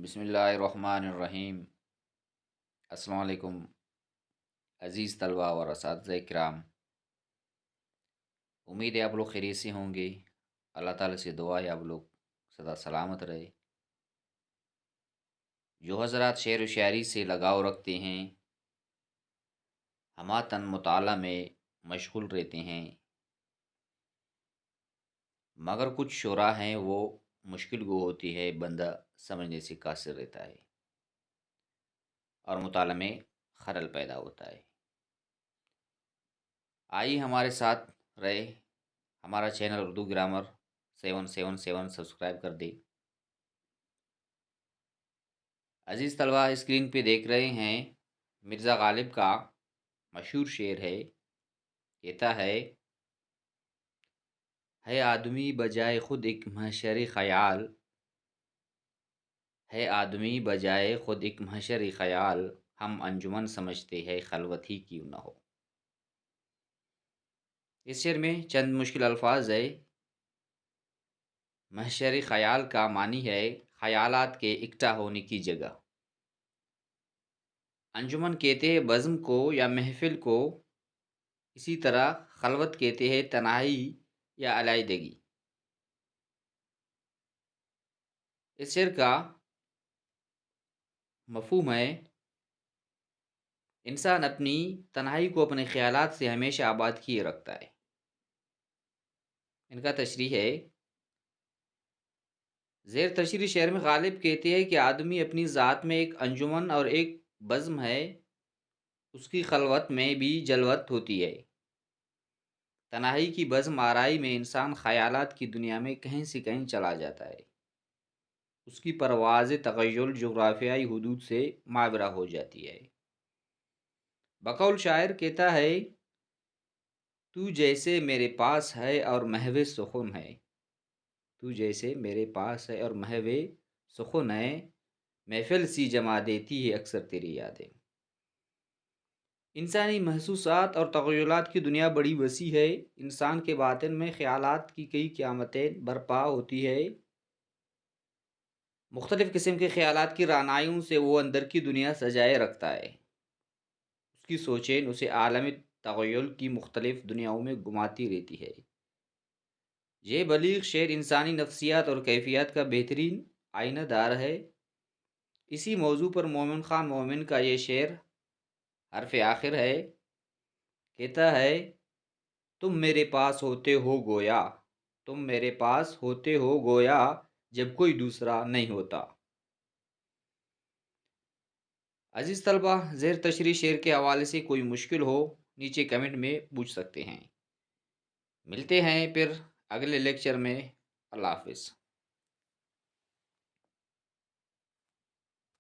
بسم اللہ الرحمن الرحیم۔ السلام علیکم عزیز طلبہ اور اساتذہ کرام، امید ہے آپ لوگ خیریت سے ہوں گے۔ اللہ تعالیٰ سے دعا ہے آپ لوگ سدا سلامت رہے۔ جو حضرات شعر و شاعری سے لگاؤ رکھتے ہیں، ہماتن مطالعہ میں مشغول رہتے ہیں، مگر کچھ شعراء ہیں وہ مشکل گو ہوتی ہے، بندہ سمجھنے سے قاصر رہتا ہے اور مطالعہ میں خلل پیدا ہوتا ہے۔ آئیے ہمارے ساتھ رہے، ہمارا چینل اردو گرامر 777 سبسکرائب کر دے۔ عزیز طلبہ، اسکرین پہ دیکھ رہے ہیں مرزا غالب کا مشہور شعر ہے، کہتا ہے آدمی بجائے خود ایک محشر خیال، ہے آدمی بجائے خود ایک محشر خیال، ہم انجمن سمجھتے ہیں خلوت ہی کیوں نہ ہو۔ اس شعر میں چند مشکل الفاظ ہے۔ محشر خیال کا معنی ہے خیالات کے اکٹھا ہونے کی جگہ۔ انجمن کہتے ہیں بزم کو یا محفل کو، اسی طرح خلوت کہتے ہیں تنہائی یا علیحدگی۔ اس شعر کا مفہوم ہے انسان اپنی تنہائی کو اپنے خیالات سے ہمیشہ آباد کیے رکھتا ہے۔ ان کا تشریح ہے، زیر تشریح شعر میں غالب کہتے ہیں کہ آدمی اپنی ذات میں ایک انجمن اور ایک بزم ہے، اس کی خلوت میں بھی جلوت ہوتی ہے۔ تنہائی کی بزم آرائی میں انسان خیالات کی دنیا میں کہیں سے کہیں چلا جاتا ہے، اس کی پرواز تخیل جغرافیائی حدود سے مابرہ ہو جاتی ہے۔ بقول شاعر کہتا ہے، تو جیسے میرے پاس ہے اور محو سخن ہے، تو جیسے میرے پاس ہے اور محو سخن ہے، محفل سی جما دیتی ہے اکثر تیری یادیں۔ انسانی محسوسات اور تخیلات کی دنیا بڑی وسیع ہے، انسان کے باطن میں خیالات کی کئی قیامتیں برپا ہوتی ہے۔ مختلف قسم کے خیالات کی رعنائیوں سے وہ اندر کی دنیا سجائے رکھتا ہے، اس کی سوچیں اسے عالم تخیل کی مختلف دنیاؤں میں گھماتی رہتی ہے۔ یہ بلیغ شعر انسانی نفسیات اور کیفیات کا بہترین آئینہ دار ہے۔ اسی موضوع پر مومن خان مومن کا یہ شعر حرف آخر ہے، کہتا ہے، تم میرے پاس ہوتے ہو گویا، تم میرے پاس ہوتے ہو گویا، جب کوئی دوسرا نہیں ہوتا۔ عزیز طلبہ، زیر تشریح شعر کے حوالے سے کوئی مشکل ہو نیچے کمنٹ میں پوچھ سکتے ہیں۔ ملتے ہیں پھر اگلے لیکچر میں۔ اللہ حافظ۔